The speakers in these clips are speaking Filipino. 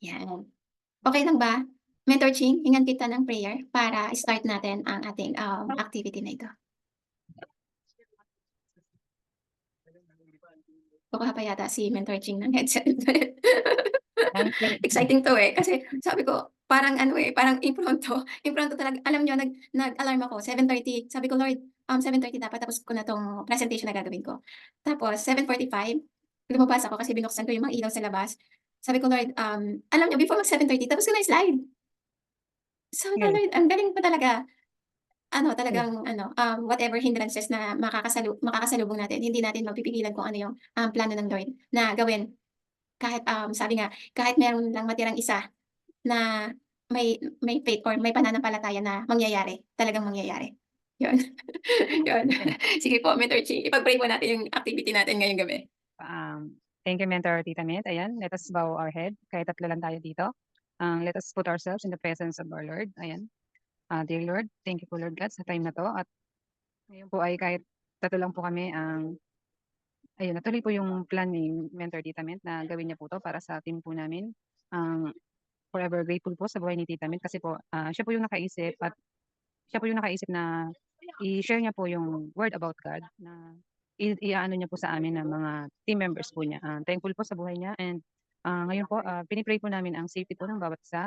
Yan. Okay lang ba? Mentor Ching, hingan kita ng prayer para start natin ang ating, activity na ito. Kukuha pa yata si Mentor Ching ng headset. Exciting 'to, eh, kasi sabi ko parang ano, eh, parang impromptu talaga. Alam niyo nag-alarm ako 7:30, sabi ko, "Lord, 7:30 dapat tapos ko na 'tong presentation na gagawin ko." Tapos 7:45 lumabas ako kasi binuksan ko yung mga ilaw sa labas. Sabi ko, "Lord, alam niyo before mag-7:30 tapos ko na yung slide." Sabi ko, Galing. "Lord, ang galing mo talaga." Ano, Hmm, talagang ano, whatever hindrances na makakasalubong natin, hindi natin mapipigilan kung ano yung, plano ng Lord na gawin. Kahit, sabi nga, kahit meron lang matirang isa na may faith or may pananampalataya na mangyayari, talagang mangyayari. Yun, yun. galing. Sige po, Mentor Chi, ipag-pray po natin yung activity natin ngayong gabi. Thank you, Mentor Tita Mint. Ayan, let us bow our head. Kahit tatlo lang tayo dito. Let us put ourselves in the presence of our Lord. Ayan. Dear Lord, thank you po Lord God sa time na 'to at ngayon po ay kahit tatlo lang po kami ayun natuloy po yung plan ni Mentor Tita Mint na gawin niya po 'to para sa team po namin. Ang forever grateful po sa buhay ni Tita Mint kasi po, siya po yung nakaisip at siya po yung nakaisip na i-share niya po yung word about God na i-aano niya po sa amin ng mga team members po niya. Thankful po sa buhay niya and, ngayon po, pini-pray po namin ang safety po ng bawat isa.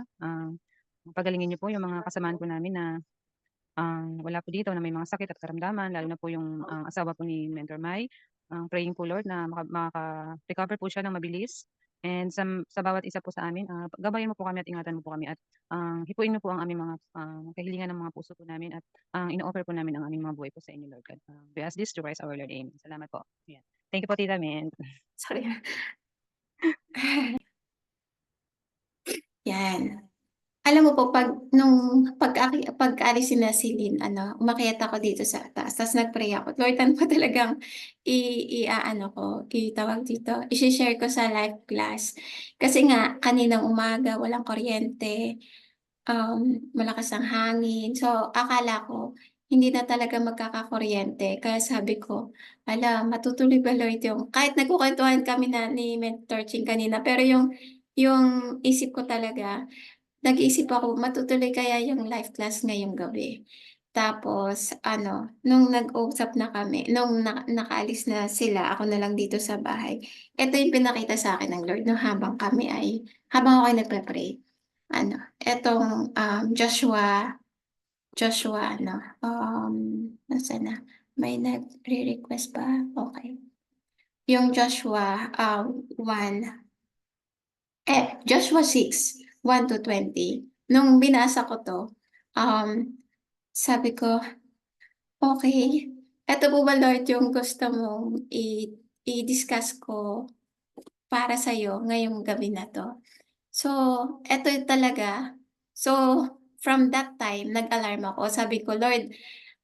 Pagalingin niyo po yung mga kasamaan po namin na wala po dito na may mga sakit at karamdaman lalo na po yung, asawa po ni Mentor Mai. Praying po Lord na maka-recover po siya ng mabilis and sa bawat isa po sa amin, gabayan mo po kami at ingatan mo po kami at, hipuin mo po ang aming mga, kahilingan ng mga puso po namin at ino-offer po namin ang aming mga buhay po sa inyo Lord God. We ask this through Christ our Lord, amen. Salamat po, ayan. Thank you po Tita Min. Sorry. Yan. Alam mo po 'pag nung pagkaalis nila Celine ano, umakyat ako dito sa taas ta's nag-pray ako, "Lord, ano ba talagang i-aano ko, tawag dito, ishi-share ko sa live class." Kasi nga kaninang umaga walang kuryente, malakas ang hangin. So, akala ko hindi na talaga magkakakuryente kaya sabi ko, "Hala, matutuloy ba Lord yung" kahit nagkukuwentuhan kami na ni Mentor Ching kanina pero yung isip ko talaga nag-iisip ako matutuloy kaya yung live class ngayong gabi. Tapos ano, nung nag-usap na kami, nung nakaalis na sila, ako na lang dito sa bahay, eto yung pinakita sa'kin ng Lord 'no, habang ako'y nagpe-pray. Ano, etong, Joshua ano, nasaan na? May nagre-request ba? Okey. Yung Joshua, 1 Joshua 6:1-20. Nung binasa ko 'to, um, sabi ko, "Okey, eto po ba Lord yung gusto mong i-discuss ko para sa'yo ngayong gabi na 'to?" So, eto talaga. So, from that time nag-alarm ako, sabi ko, "Lord,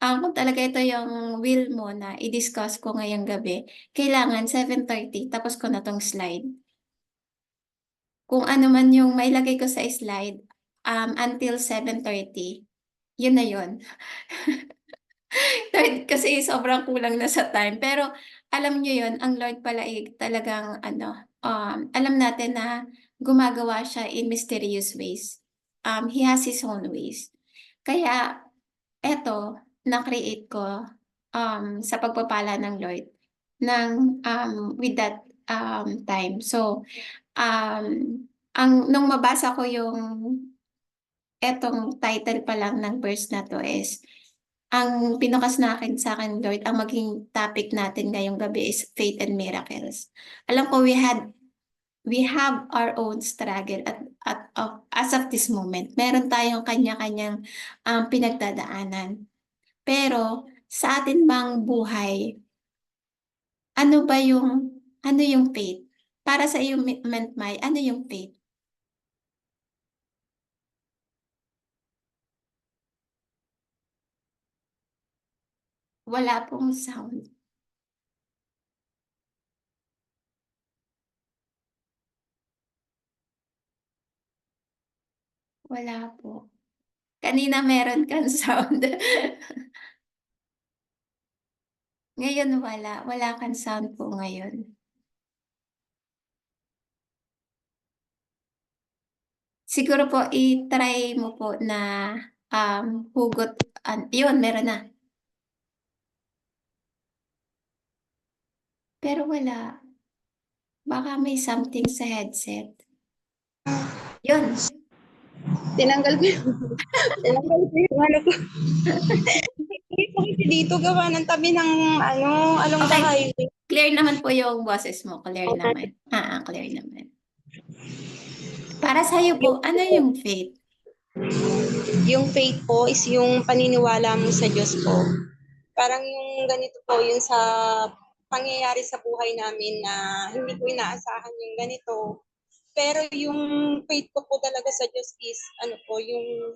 kung talaga ito yung will mo na i-discuss ko ngayong gabi, kailangan 7:30 tapos ko na 'tong slide." Kung ano man yung mailagay ko sa slide, until 7:30, yun na yun. Kasi sobrang kulang na sa time. Pero alam niyo yun, ang Lord pala ay talagang ano, alam natin na gumagawa siya in mysterious ways. He has his own ways. Kaya eto, na-create ko, sa pagpapala ng Lord ng, with that, time. So, um, nung mabasa ko yung etong title pa lang ng verse na 'to is, ang pinukas sa'kin Lord, ang maging topic natin ngayong gabi is faith and miracles. Alam ko we have our own struggle as of this moment. Meron tayong kanya-kanyang, pinagdadaanan. Pero sa atin bang buhay, ano ba yung ano yung faith? Para sa iyo May, ano yung faith? Wala pong sound, wala po. Kanina meron kang sound. Ngayon wala kang sound po ngayon. Siguro po i-try mo po na hugot, yun, meron na. Pero wala. Baka may something sa headset. Yun. Tinanggal ko yung, tinanggal ko yung ano ko. Hindi ko kasi dito gawa ng tabi ng along the Okay. highway. Clear naman po yung boses mo. Clear naman. Clear naman. Para sa'yo po, ano yung faith? Yung faith po is yung paniniwala mo sa Diyos po. Parang yung ganito po, yung sa pangyayari sa buhay namin na hindi ko inaasahan yung ganito. Pero yung faith ko po talaga sa Diyos is ano po, yung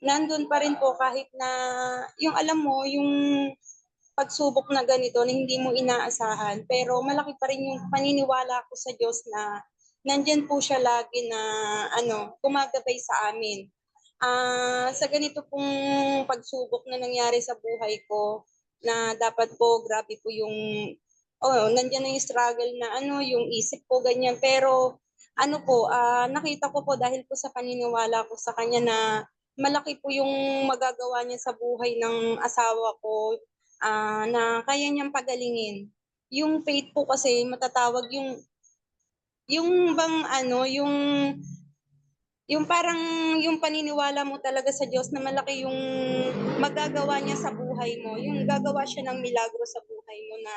nandun pa rin po kahit na yung alam mo, yung pagsubok na ganito na hindi mo inaasahan. Pero malaki pa rin yung paniniwala ko sa Diyos na nandyan po siya lagi na gumagabay sa amin. Sa ganito pong pagsubok na nangyari sa buhay ko, na dapat po grabe po yung nandiyan na yung struggle na yung isip ko ganyan, pero nakita ko po dahil po sa paniniwala ko sa kanya na malaki po yung magagawa niya sa buhay ng asawa ko, na kaya niyang pagalingin. Yung faith po kasi matatawag yung bang yung parang yung paniniwala mo talaga sa Diyos na malaki yung magagawa niya sa buhay mo. Yung gagawa siya ng milagro sa buhay mo na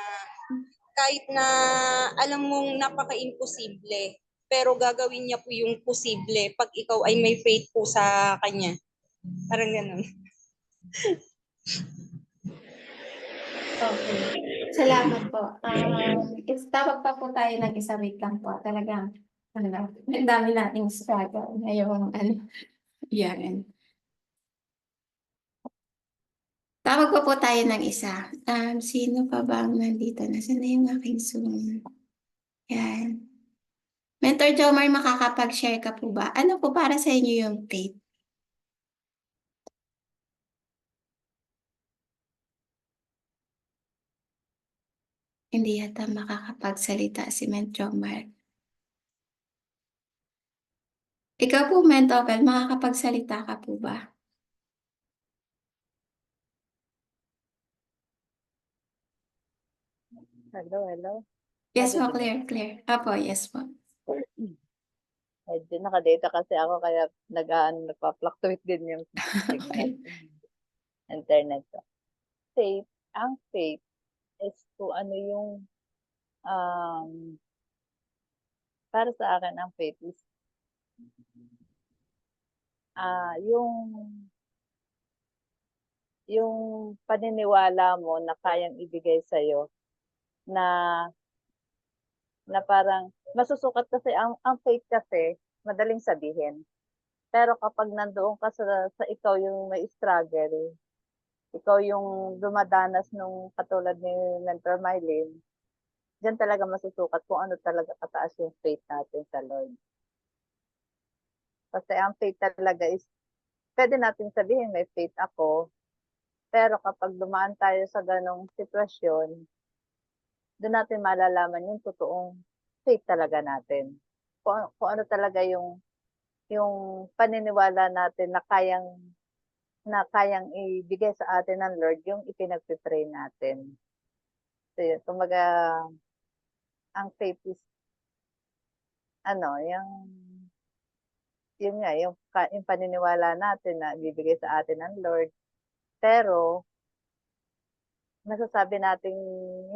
kahit na alam mong napaka-imposible, pero gagawin niya po yung posible pag ikaw ay may faith po sa Kanya. Parang ganun. Okay. Salamat po. Tawag pa po tayo ng isa, wait lang po. Talagang, ang dami nating struggle ngayong, yan. Tawag pa po tayo ng isa. Sino pa ba ang nandito? Nasaan na yung aking Zoom? Yan. Mentor Jomar, makakapag-share ka po ba? Ano po para sa inyo yung faith? Hindi yata makakapagsalita si Mentor Jomar. Ikaw po, Mentopel, makakapagsalita ka po ba? Hello. Yes po, Nadidinig. clear. Apo, yes po. Medyo nakadata kasi ako kaya nagpa-fluctuate din yung signal. Internet ko. Ang faith is kung ano yung um, para sa akin ang faith is yung paniniwala mo na kayang ibigay sa'yo na na parang masusukat kasi ang faith kasi madaling sabihin. Pero kapag nandoon ka sa ikaw yung may struggle, ikaw yung dumadanas nung katulad ni Mentor Mylene, diyan talaga masusukat kung ano talaga kataas yung faith natin sa Lord. Kasi ang faith talaga is, pwede natin sabihin may faith ako, pero kapag dumaan tayo sa ganong sitwasyon, doon natin malalaman yung totoong faith talaga natin. Kung ano talaga yung paniniwala natin na kayang ibigay sa atin ng Lord yung ipinagpipray natin. So, kumbaga, ang faith is, yun nga, yung paniniwala natin na ibibigay sa atin ng Lord. Pero, masasabi natin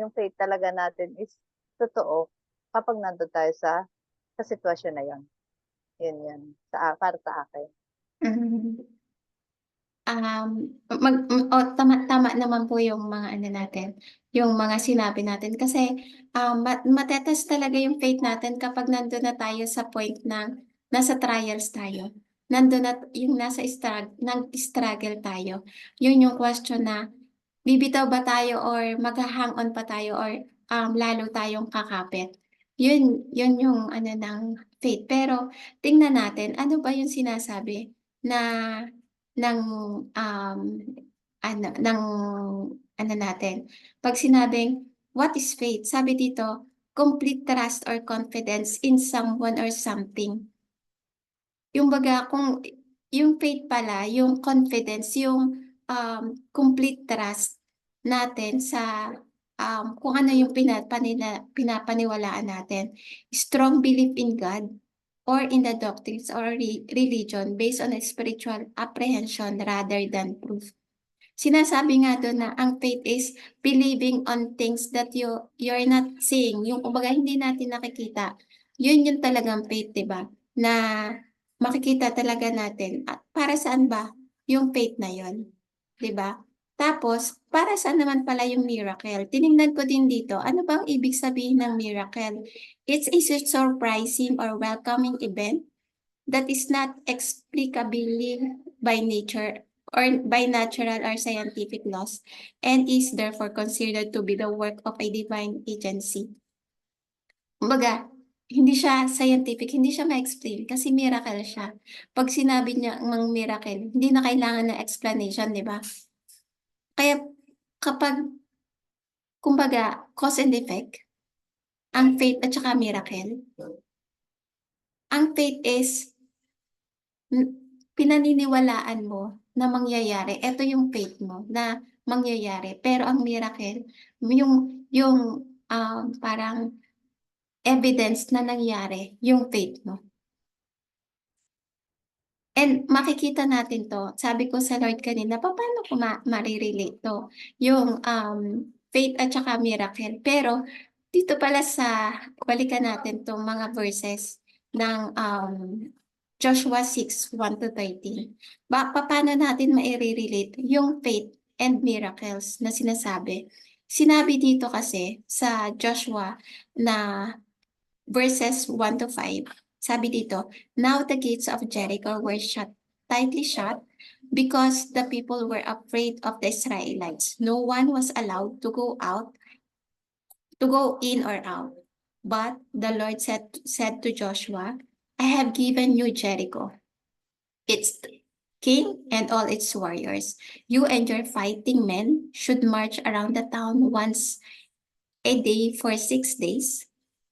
yung faith talaga natin is totoo kapag nandun tayo sa sitwasyon na yun. Yun, para sa akin. Mm. Tama naman po yung mga natin, yung mga sinabi natin kasi matetest talaga yung faith natin kapag nandun na tayo sa point na nasa trials tayo. Nandun na yung nag-struggle tayo. Yun yung question na bibitaw ba tayo or mag-hang on pa tayo or lalo tayong kakapit. Yun yung ng faith. Pero tingnan natin, ano ba yung sinasabi na ng um, ng natin. Pag sinabing, what is faith? Sabi dito, complete trust or confidence in someone or something. yung baga kung yung faith pala, yung confidence, yung complete trust natin sa kung ano yung pinapaniwalaan natin. Strong belief in God or in the doctrines or religion based on a spiritual apprehension rather than proof. Sinasabi nga doon na ang faith is believing on things that you're not seeing. Yung kumbaga hindi natin nakikita. Yun yung talagang faith, 'di ba? Na makikita talaga natin. At para saan ba yung faith na yun? 'Di ba? Tapos, para saan naman pala yung miracle? Tiningnan ko din dito, ano bang ibig sabihin ng miracle? It's a surprising or welcoming event that is not explicably by nature or by natural or scientific laws and is therefore considered to be the work of a divine agency. Kumbaga, hindi siya scientific, hindi siya ma-explain kasi miracle siya. Pag sinabi niya ng miracle, hindi na kailangan ng explanation, di ba? Kaya kapag, kumbaga, cause and effect, ang faith at saka miracle, ang faith is pinaniniwalaan mo na mangyayari. Ito yung faith mo na mangyayari. Pero ang miracle, yung parang evidence na nangyari, yung faith mo. And makikita natin to, sabi ko sa Lord kanina, paano ko marirelate to? Yung faith at saka miracle. Pero dito pala balikan natin tong mga verses ng Joshua 6:1-13. Paano natin maire-relate yung faith and miracles na sinasabi? Sinabi dito kasi sa Joshua na verses 1-5, sabi dito, now the gates of Jericho were tightly shut because the people were afraid of the Israelites. No one was allowed to go in or out. But the Lord said to Joshua, I have given you Jericho, its king and all its warriors. You and your fighting men should march around the town once a day for 6 days.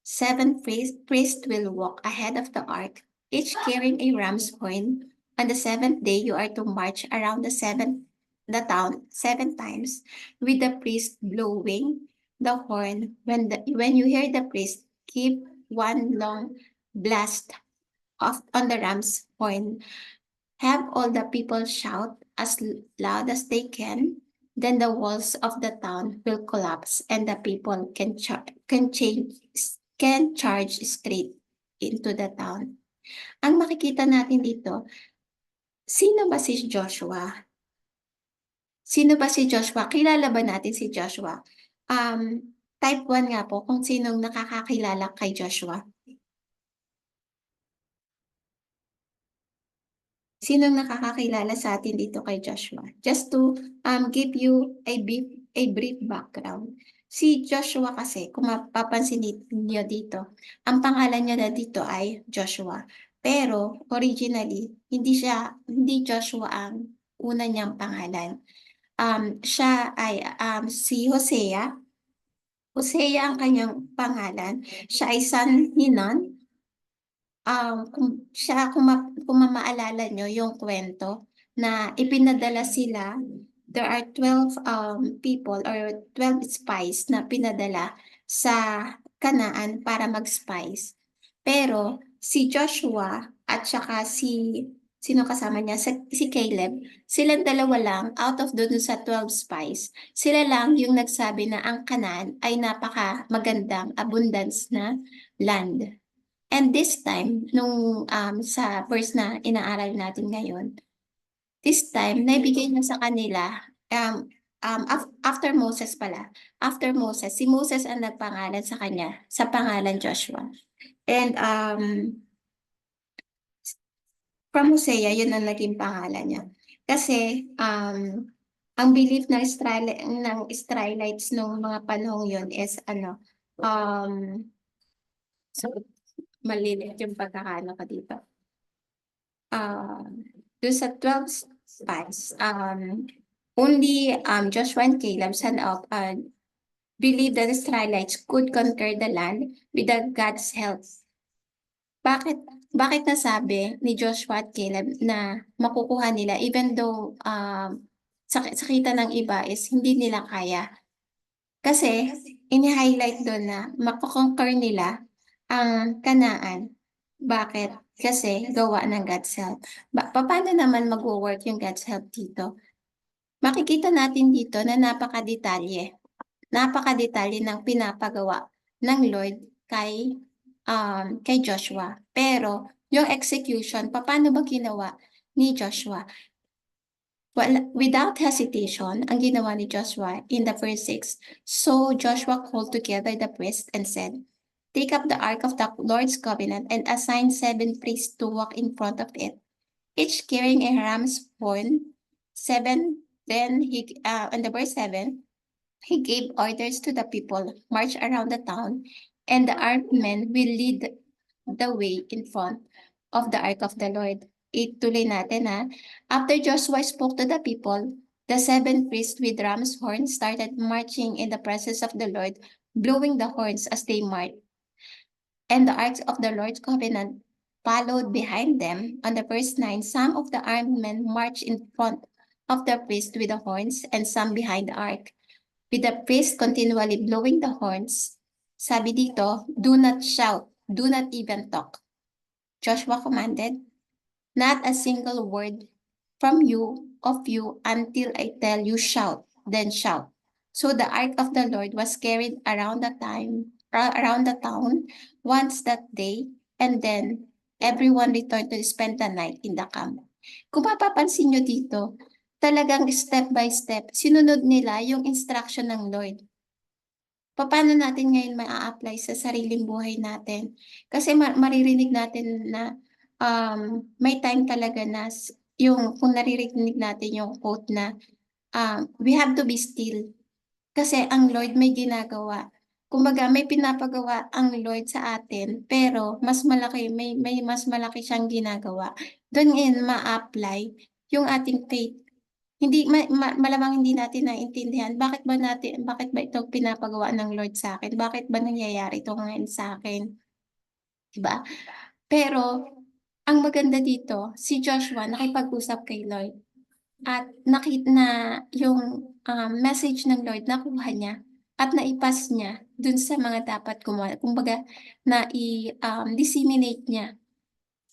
7 priests will walk ahead of the ark, each carrying a ram's horn. On the 7th day, you are to march around the town 7 times, with the priest blowing the horn. When you hear the priest give one long blast on the ram's horn, have all the people shout as loud as they can. Then the walls of the town will collapse and the people can charge straight into the town. Ang makikita natin dito, sino ba si Joshua? Sino ba si Joshua? Kilala ba natin si Joshua? Type 1 nga po kung sinong nakakakilala kay Joshua. Sinong nakakakilala sa atin dito kay Joshua? Just to give you a brief background. Si Joshua kasi, kung mapapansin niyo dito, ang pangalan niya na dito ay Joshua. Pero originally, hindi Joshua ang una niyang pangalan. Siya ay si Hosea. Hosea ang kanyang pangalan. Siya ay son ni Nun. Kung maalala nyo yung kwento na ipinadala sila, there are 12 people or 12 spies na pinadala sa Kanaan para mag-spies. Pero si Joshua at saka sino kasama niya? Si Caleb, silang dalawa lang out of doon sa 12 spies. Sila lang yung nagsabi na ang Kanaan ay napaka magandang abundance na land. And this time, nung sa verse na inaaral natin ngayon, this time, naibigay niya sa kanila, after Moses pala, si Moses ang nagpangalan sa kanya, sa pangalan Joshua. And from Hosea, yun ang naging pangalan niya. Kasi, ang belief ng Israelites nung mga panahong yun is, malilit yung pagkakaano ka dito. Doon sa 12 spies, only Joshua and Caleb, son of believed that the Israelites could conquer the land with God's help. Bakit bakit nasabi ni Joshua at Caleb na makukuha nila even though sa kita ng iba is hindi nila kaya. Kasi ini-highlight doon na mako-conquer nila ang Kanaan. Bakit? Kasi gawa ng God's help. Paano naman magwo-work yung God's help dito? Makikita natin dito na napakadetalye ng pinapagawa ng Lord kay Joshua. Pero yung execution, paano ba ginawa ni Joshua? Well, without hesitation, ang ginawa ni Joshua in the verse 6, so Joshua called together the priests and said, take up the ark of the Lord's covenant and assign 7 priests to walk in front of it, each carrying a ram's horn. 7, then on the verse 7, he gave orders to the people, march around the town, and the armed men will lead the way in front of the ark of the Lord. Ituloy natin ha. After Joshua spoke to the people, the 7 priests with ram's horns started marching in the presence of the Lord, blowing the horns as they marched. And the ark of the Lord's covenant followed behind them. On the verse 9, some of the armed men marched in front of the priest with the horns, and some behind the ark, with the priest continually blowing the horns. Sabi dito, do not shout, do not even talk. Joshua commanded, not a single word from you until I tell you shout, then shout. So the ark of the Lord was carried around the town once that day, and then everyone returned to spend the night in the camp. Kung mapapansin nyo dito, talagang step by step, sinunod nila yung instruction ng Lord. Paano natin ngayon ma-apply sa sariling buhay natin? Kasi maririnig natin na may time talaga na kung naririnig natin yung quote na we have to be still. Kasi ang Lord may ginagawa. Kumbaga may pinapagawa ang Lord sa atin, pero mas malaki, may mas malaki siyang ginagawa. Doon ngayon ma-apply yung ating faith. Hindi malamang hindi natin naiintindihan bakit ba ito pinapagawa ng Lord sa akin? Bakit ba nangyayari ito ngayon sa akin? 'Di ba? Pero ang maganda dito, si Joshua nakipag-usap kay Lord at na yung message ng Lord nakuha niya at naipas niya dun sa mga dapat gumawa. Kumbaga disseminate niya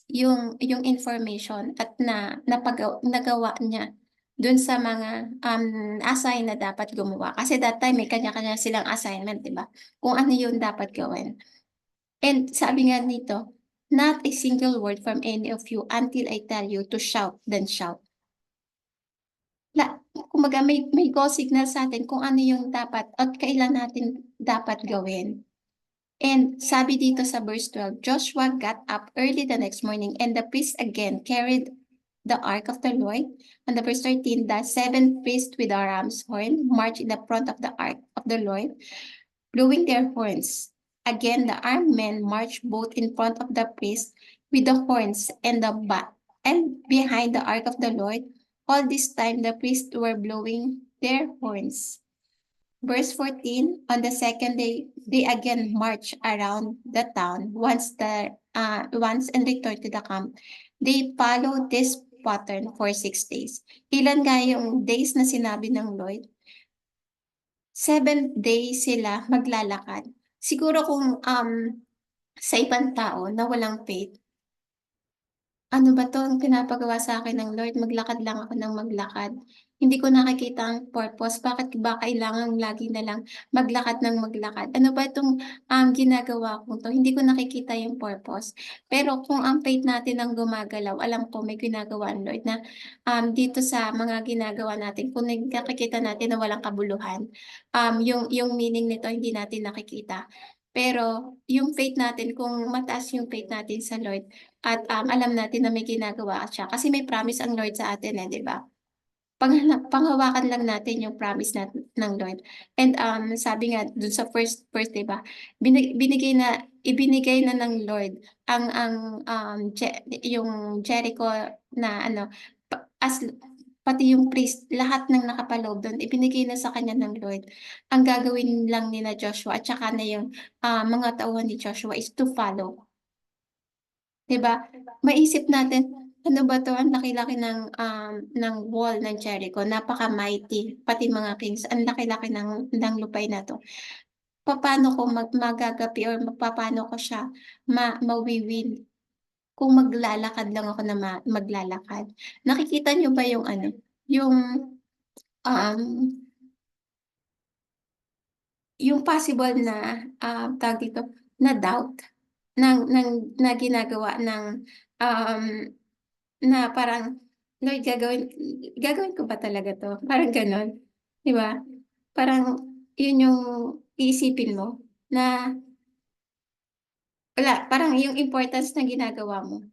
yung information at nagawa niya dun sa mga assign na dapat gumawa. Kasi that time may kanya-kanya silang assignment, di ba? Kung ano yung dapat gawin. And sabi nga nito, not a single word from any of you until I tell you to shout, then shout. Kumbaga may go signal sa atin kung ano yung dapat at kailan natin dapat gawin. And sabi dito sa verse 12, Joshua got up early the next morning and the priests again carried the ark of the Lord. On the verse 13, the 7 priests with the ram's horn marched in the front of the ark of the Lord, blowing their horns. Again, the armed men marched both in front of the priests with the horns and behind the ark of the Lord. All this time, the priests were blowing their horns. Verse 14, on the second day, they again marched around the town once and returned to the camp. They followed this pattern for 6 days. Ilan nga yung days na sinabi ng Lord? 7 days sila maglalakad. Siguro kung sa ibang tao na walang faith, ano ba 'to, ang pinapagawa sa akin ng Lord, maglakad lang ako ng maglakad. Hindi ko nakikita ang purpose, bakit ba kailangan lagi na lang maglakad ng maglakad? Ano ba itong ginagawa ko 'to, hindi ko nakikita yung purpose. Pero kung ang faith natin ang gumagalaw, alam ko may ginagawa ang Lord na dito sa mga ginagawa natin kung nakikita natin na walang kabuluhan, yung meaning nito hindi natin nakikita. Pero yung faith natin, kung mataas yung faith natin sa Lord, at alam natin na may ginagawa siya kasi may promise ang Lord sa atin, 'di ba? Panghawakan lang natin yung promise ng Lord. And sabi nga dun sa first verse, 'di ba? Ibinigay na ng Lord yung Jericho na pati yung priest, lahat ng nakapaloob doon, ibinigay na sa kanya ng Lord. Ang gagawin lang ni na Joshua at saka na yung mga tauhan ni Joshua is to follow. 'Di ba? Maisip natin, ano ba 'to, ang laki-laki ng wall ng Jericho, napaka-mighty, pati mga kings, ang laki-laki ng lupay na 'to. Papaano ko magagapi or papaano ko siya mawi-win kung maglalakad lang ako na maglalakad. Nakikita niyo ba yung ano, yung, um, yung possible na, tawag dito, na doubt na ginagawa um, na parang, "Lord, gagawin ko ba talaga 'to?" Parang gano'n, 'di ba? Parang yun yung iisipin mo na wala, parang yung importance na ginagawa mo.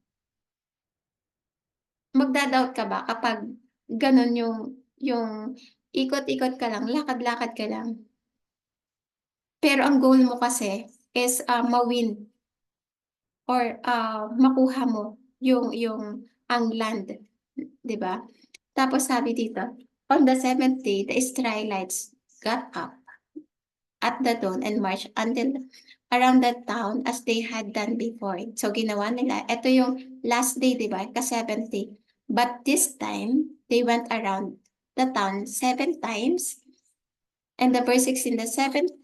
Magda-doubt ka ba kapag gano'n yung ikot-ikot ka lang, lakad-lakad ka lang, pero ang goal mo kasi is, ma-win or, makuha mo yung ang land, 'di ba? Tapos sabi dito, "On the seventh day, the Israelites got up at the dawn and marched until around the town as they had done before." So ginawa nila, eto yung last day, 'di ba, ka-seventh day. But this time, they went around the town 7 times. And the verse 16, the seventh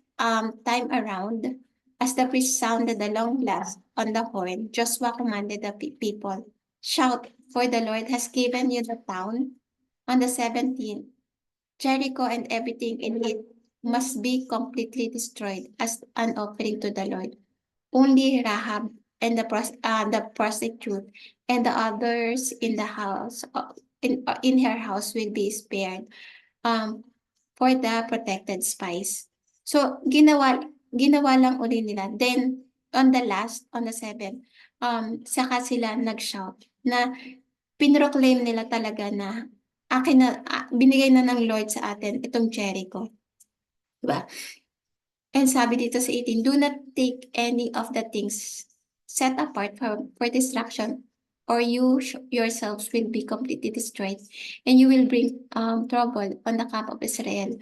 time around, as the priest sounded the long blast on the horn, Joshua commanded the people, "Shout, for the Lord has given you the town." On the 17th, Jericho and everything in it must be completely destroyed as an offering to the Lord. Only Rahab and the prostitute and the others in the house, in her house will be spared, um, for the protected spies. So, ginawa lang uli nila. Then, on the 7th, saka sila nag-shout na pinroclaim nila talaga na akin na, binigay na ng Lord sa atin itong Jericho. Diba? And sabi dito sa 18, "Do not take any of the things set apart for destruction, or you yourselves will be completely destroyed, and you will bring trouble on the camp of Israel."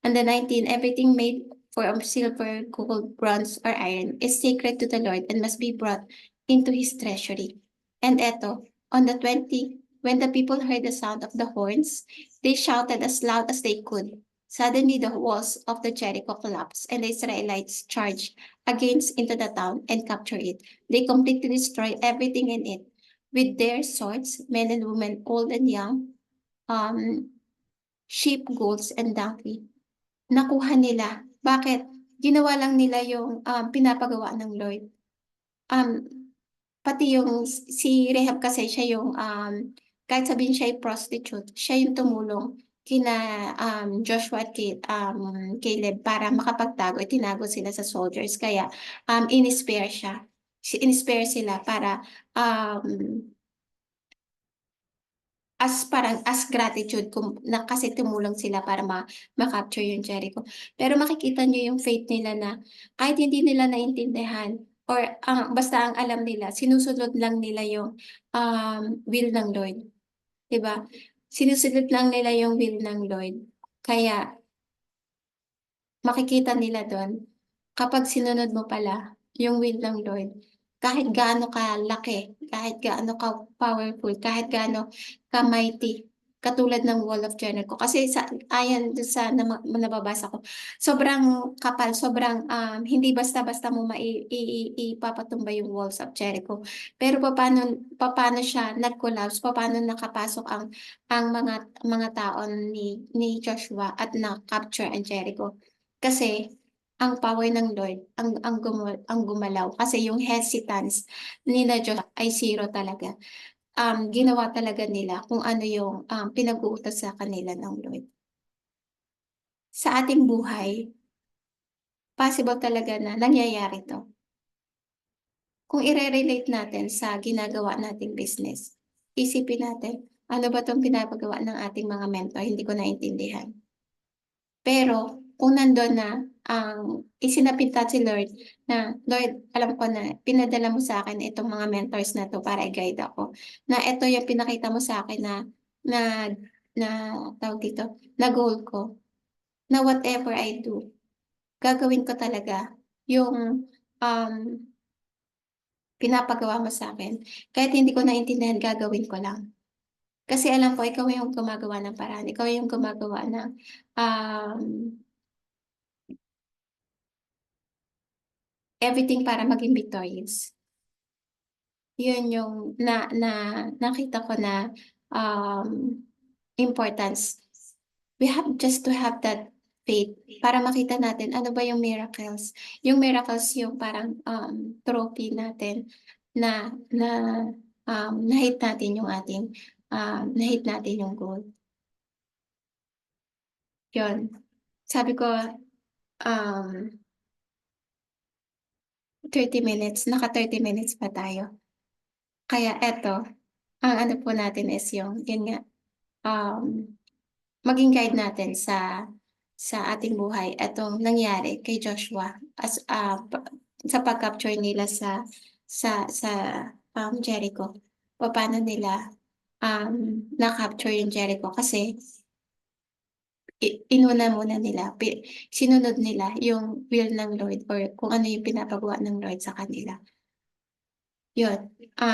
And the 19, "Everything made of silver, gold, bronze, or iron is sacred to the Lord and must be brought into his treasury." And eto, on the 20, when the people heard the sound of the horns, they shouted as loud as they could. Suddenly the walls of the Jericho collapsed, and the Israelites charged against into the town and captured it. They completely destroyed everything in it with their swords, men and women, old and young, um, sheep, goats, and donkey. Nakuha nila. Bakit? Ginawa lang nila yung, pinapagawa ng Lord. Um, Pati yung si Rehab kasi siya yung, kahit sabihin siya ay prostitute, siya yung tumulong kina, Joshua at Caleb para makapagtago, itinago sila sa soldiers. Kaya, in-spare siya. In-spare sila para, as gratitude na kasi tumulong sila para ma-capture yung Jericho. Pero makikita niyo yung faith nila na kahit hindi nila naintindihan or basta ang alam nila, sinusunod lang nila yung, will ng Lord, 'di ba? Sinusunod lang nila yung will ng Lord. Kaya makikita nila dun, kapag sinunod mo pala yung will ng Lord, kahit gaano kalaki, kahit gaano ka-powerful, kahit gaano ka-mighty, katulad ng Wall of Jericho. Kasi ayon dun sa nababasa ko, sobrang kapal, sobrang, hindi basta-basta mo ipapatumba yung walls of Jericho. Pero papaano siya nag-collapse, papaano nakapasok ang mga tao ni Joshua at na-capture ang Jericho. Kasi ang power ng Lord ang gumalaw, kasi yung hesitance nila Joshua ay zero talaga. Ginawa talaga nila kung ano yung, pinag-uutos sa kanila ng Lord. Sa ating buhay, possible talaga na nangyayari 'to. Kung ire-relate natin sa ginagawa nating business, isipin natin, ano ba 'tong pinapagawa ng ating mga mentor, hindi ko naintindihan. Pero kung nandun na isinapintat si Lord na, "Lord, alam ko na pinadala mo sa akin itong mga mentors na 'to para i-guide ako, na ito yung pinakita mo sa akin na na tawag dito, na goal ko, na whatever I do, gagawin ko talaga yung, um, pinapagawa mo sa akin. Kahit hindi ko naintindihan, gagawin ko lang. Kasi alam ko, ikaw yung gumagawa ng paraan. Ikaw yung gumagawa ng um, everything para maging victorious. Yun yung nakita ko na um, importance. We have just to have that faith para makita natin ano ba yung miracles. Yung miracles yung parang trophy natin na na-hit natin yung ating na-hit natin yung goal. Yun. Sabi ko, 30 minutes, naka 30 minutes pa tayo. Kaya eto, ang ano po natin is yun nga, um, maging guide natin sa ating buhay. Etong nangyari kay Joshua sa pag-capture nila sa Jericho. Paano nila na-capture yung Jericho kasi inuna muna nila, sinunod nila yung will ng Lord or kung ano yung pinapagawa ng Lord sa kanila. Yun.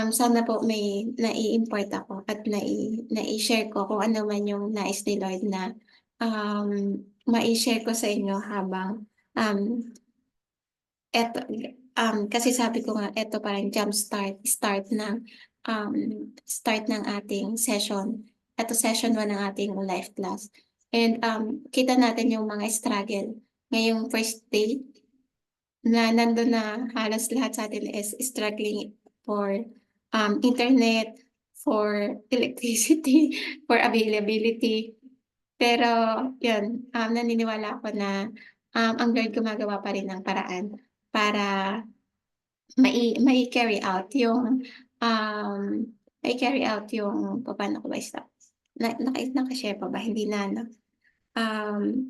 Sana po may nai-import ako at nai-share ko kung ano man yung nais ni Lord na um, mai-share ko sa inyo habang um, eto, kasi sabi ko nga, eto parang um, start ng ating session. Eto session 1 ng ating life class. And kita natin yung mga struggle. Ngayong first day, na nandun na halos lahat sa atin is struggling for internet, for electricity, for availability. Pero yun, naniniwala ako na ang Lord gumagawa pa rin ng paraan para mai-carry out um, mai-carry out yung paano ko ba stop? Naka-share pa ba? Hindi na, no?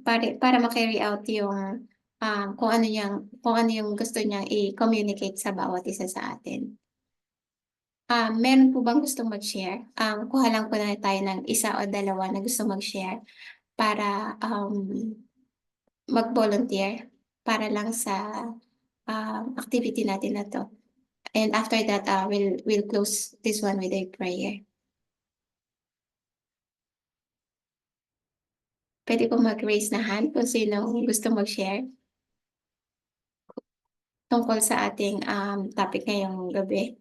Para ma-carry out yung kung ano yung gusto niyang i-communicate sa bawat isa sa atin. Meron po bang gustong mag-share? Kuha lang po na tayo ng isa o dalawa na gusto mag-share para mag-volunteer para lang sa activity natin na to. And after that, we'll close this one with a prayer. Pwede po mag-raise na hand kung sino gusto mag-share tungkol sa ating topic ngayong gabi.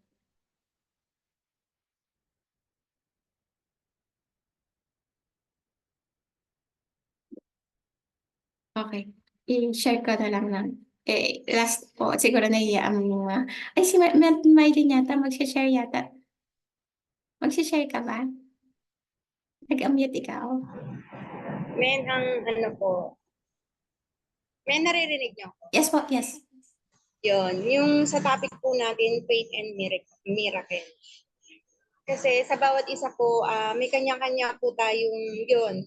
Okay. I-share ko na lang ng last po, siguro nahihiyaan mo mga, ay si Mylene yata, mag-share yata. Mag-share ka ba? Nag-unmute ikaw. Men, ang ano po, men, naririnig niyo ako? Yes po, yes. Yun, yung sa topic po natin, faith and miracle. Kasi sa bawat isa po, may kanya-kanya po tayong yun.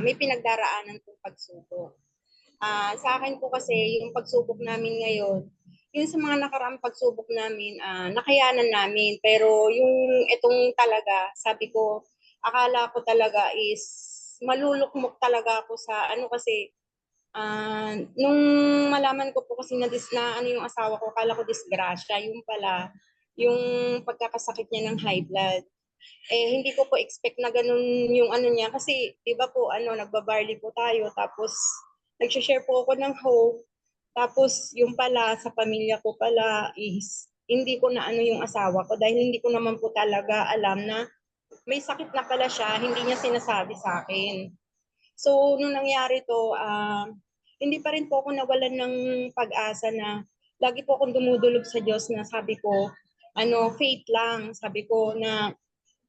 May pinagdaraanan po pagsubok. Sa akin po kasi, yung pagsubok namin ngayon, yung sa mga nakaraang pagsubok namin, nakayanan namin. Pero yung itong talaga, sabi ko, akala ko talaga is malulukmok talaga ako sa ano kasi, nung malaman ko po kasi na ano yung asawa ko, akala ko disgrasya, yung pala, yung pagkakasakit niya ng high blood. Hindi ko po expect na ganun yung ano niya kasi 'di ba po nagbabarley po tayo tapos nag-share po ako ng hope tapos yung pala sa pamilya ko pala is hindi ko na ano yung asawa ko dahil hindi ko naman po talaga alam na may sakit na pala siya, hindi niya sinasabi sa akin. So nung nangyari to, hindi pa rin po ako nawalan ng pag-asa na lagi po akong dumudulog sa Diyos na sabi ko, faith lang, sabi ko na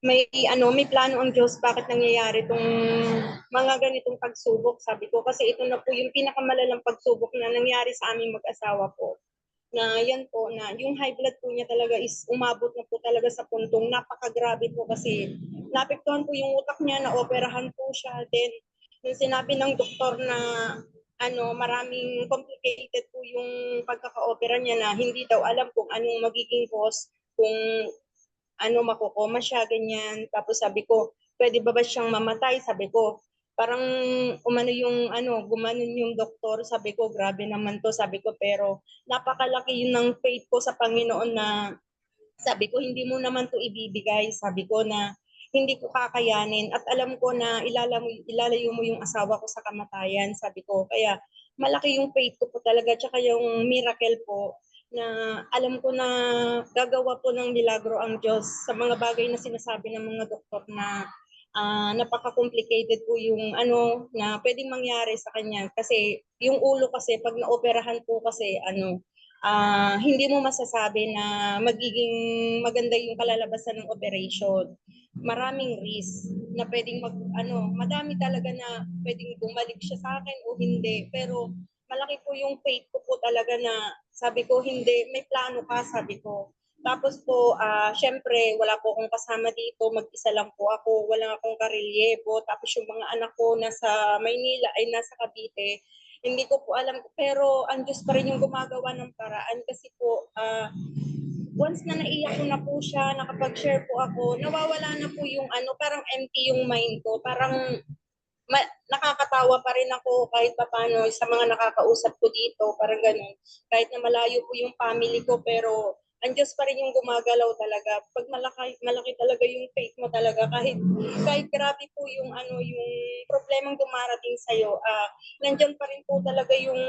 may plano ang Diyos bakit nangyayari itong mga ganitong pagsubok, sabi ko. Kasi ito na po yung pinakamalalang pagsubok na nangyari sa aming mag-asawa po. Na yan po, na yung high blood po niya talaga is umabot na po talaga sa puntong napakagrabe po kasi naapektuhan po yung utak niya, na-operahan po siya. Then, yung sinabi ng doktor na maraming complicated po yung pagkaka-opera niya na hindi daw alam kung anong magiging cause, kung makukoma siya, ganyan. Tapos sabi ko, pwede ba siyang mamatay? Sabi ko, parang gumanon yung doktor. Sabi ko, grabe naman to. Sabi ko, pero napakalaki yun ng faith ko sa Panginoon na Sabi ko, hindi mo naman to ibibigay. Sabi ko na hindi ko kakayanin at alam ko na ilalayo mo yung asawa ko sa kamatayan. Sabi ko, kaya malaki yung faith ko po talaga tsaka yung miracle po na alam ko na gagawa po ng milagro ang Diyos sa mga bagay na sinasabi ng mga doktor na napaka-complicated po yung ano na pwedeng mangyari sa kanya kasi yung ulo kasi pag naoperahan po kasi hindi mo masasabi na magiging maganda yung kalalabasan ng operation. Maraming risk na pwedeng madami talaga na pwedeng bumalik siya sa akin o hindi. Pero malaki po yung faith ko po talaga na sabi ko, hindi, may plano ka, sabi ko. Tapos po, syempre, wala po akong kasama dito, mag-isa lang po ako, wala akong karelyebo. Tapos yung mga anak ko nasa Maynila, ay nasa Cavite, hindi ko po alam, pero ang Diyos pa rin yung gumagawa ng paraan kasi po, once na naiyak ko na po siya, nakapag-share po ako, nawawala na po yung parang empty yung mind ko, parang nakakatawa pa rin ako kahit paano sa mga nakakausap ko dito, parang ganun. Kahit na malayo po yung family ko, pero ang Diyos pa rin yung gumagalaw talaga. Pag malaki talaga yung faith mo talaga, kahit grabe po yung yung problemang dumarating sa'yo, nandyan pa rin po talaga yung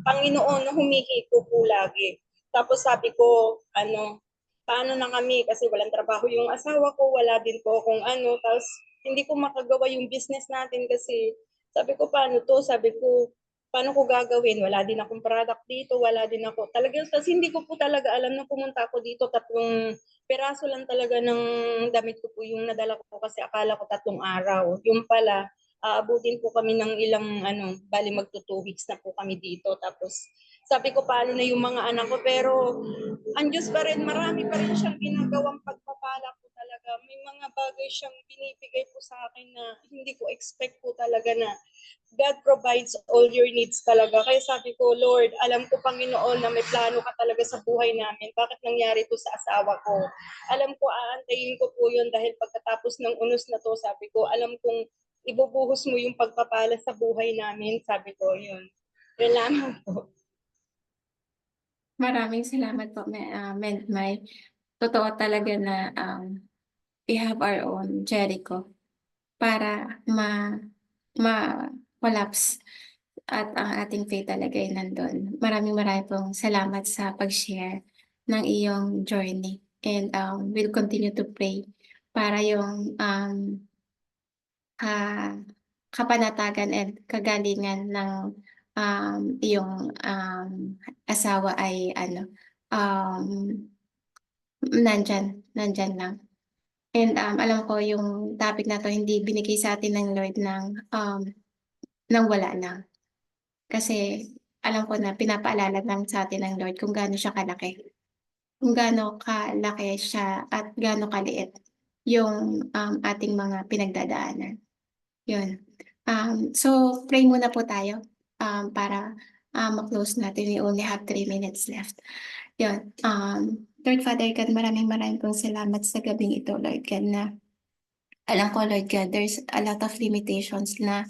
Panginoon na humihiko po lagi. Tapos sabi ko, paano na kami kasi walang trabaho yung asawa ko, wala din po akong tapos hindi ko makagawa yung business natin kasi sabi ko, paano to? Sabi ko, paano ko gagawin? Wala din akong product dito, wala din ako. Talagang, kasi hindi ko po talaga alam na pumunta ako dito, 3 peraso lang talaga ng damit ko po yung nadala ko kasi akala ko 3 araw. Yung pala, aabutin po kami ng ilang, bali magto 2 weeks na po kami dito. Tapos, sabi ko, paano na yung mga anak ko? Pero, ang Diyos pa rin, marami pa rin siyang ginagawang pagpapala po talaga. May mga bagay siyang binibigay po sa akin na hindi ko expect po talaga na God provides all your needs talaga. Kaya sabi ko, Lord, alam ko, Panginoon, na may plano ka talaga sa buhay namin. Bakit nangyari to sa asawa ko? Alam ko, aantayin ko po yun dahil pagkatapos ng unos na to, sabi ko, alam kong ibubuhos mo yung pagpapala sa buhay namin. Sabi ko, yun. Yun lamang po. Maraming salamat po, May. Totoo talaga na we have our own Jericho para ma-collapse at ang ating faith talaga ay nandun. Maraming pong salamat sa pag-share ng iyong journey and we'll continue to pray para yung kapanatagan and kagalingan ng iyong asawa ay nandyan lang. And alam ko yung topic na to hindi binigay sa atin ng Lord ng wala lang. Kasi alam ko na pinapaalala lang sa atin ng Lord kung gaano siya kalaki. Kung gaano kalaki siya at gaano kaliit yung ating mga pinagdadaanan. Yun. So pray muna po tayo para ma-close natin. We only have 3 minutes left. Yun. Lord Father God, maraming pong salamat sa gabing ito, Lord God, na alam ko, Lord God, there's a lot of limitations na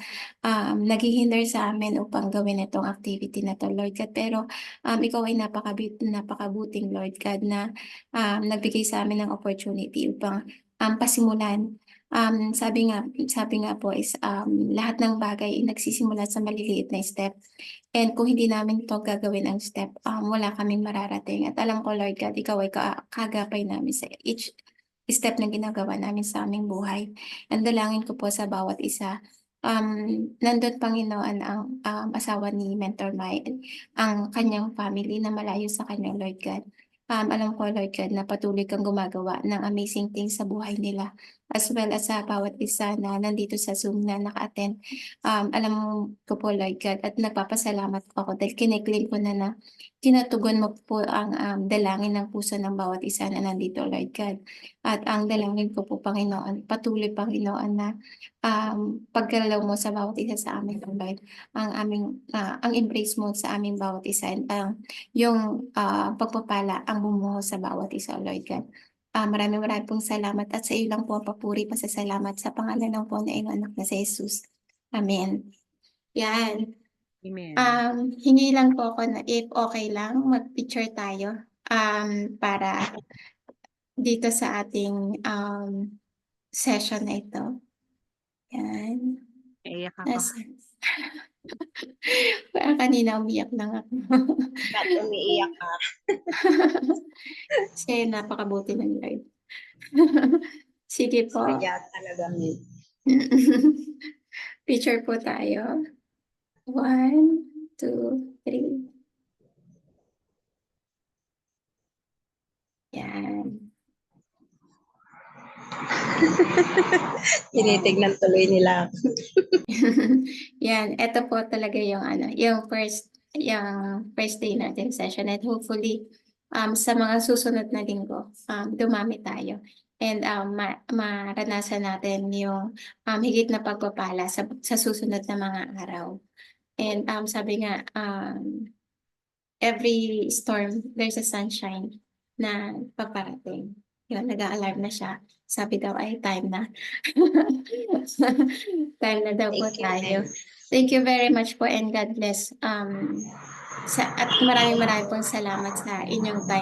naghihinder sa amin upang gawin itong activity na to, Lord God. Pero ikaw ay napakabuting, Lord God, na nagbigay sa amin ng opportunity upang pasimulan. Sabi nga po is lahat ng bagay ay nagsisimula sa maliliit na step. And kung hindi namin to gagawin ang step, wala kaming mararating. At alam ko, Lord God, ikaw ay kagapay namin sa each step na ginagawa namin sa aming buhay. Ang dalangin ko po sa bawat isa, nandun, Panginoon, ang asawa ni Mentor Mai, ang kanyang family na malayo sa kanya, Lord God. Alam ko, Lord God, na patuloy kang gumagawa ng amazing things sa buhay nila, as well as sa bawat isa na nandito sa Zoom na naka-attend. Alam ko po, Lord God, at nagpapasalamat po ako dahil kiniklaim ko na tinatugon mo po ang dalangin ng puso ng bawat isa na nandito, Lord God. At ang dalangin ko po, Panginoon, patuloy, Panginoon, na paggalaw mo sa bawat isa sa amin, Lord, ang embrace mo sa aming bawat isa, and yung pagpapala ang bumuho sa bawat isa, Lord God. Maraming pong salamat at sa iyo lang po ang papuri, pasasalamat sa pangalan ng po na iyong anak na si Jesus. Amen. Yan. Amen. Hingi lang po ako na if okay lang, mag-picture tayo para dito sa ating session na ito. Yan. Naiiyak ako. Nasa parang kanina umiyak lang ako. Ba't umiiyak ka? Kasi napakabuti ng Lord. Sige po. Kaya talaga, Min. Picture po tayo. 1, 2, 3. Yan. Tinitignan tuloy nila ako. Yan, ito po talaga yung yung first day natin session, and hopefully sa mga susunod na linggo dumami tayo, and maranasan natin yung higit na pagpapala sa susunod na mga araw. And sabi nga, every storm there's a sunshine na paparating. Yun, nag-a-alarm na siya. Sabi daw ay time na. Time na daw po Thank you, tayo. Min. Thank you very much po, and God bless. At maraming pong salamat sa inyong time.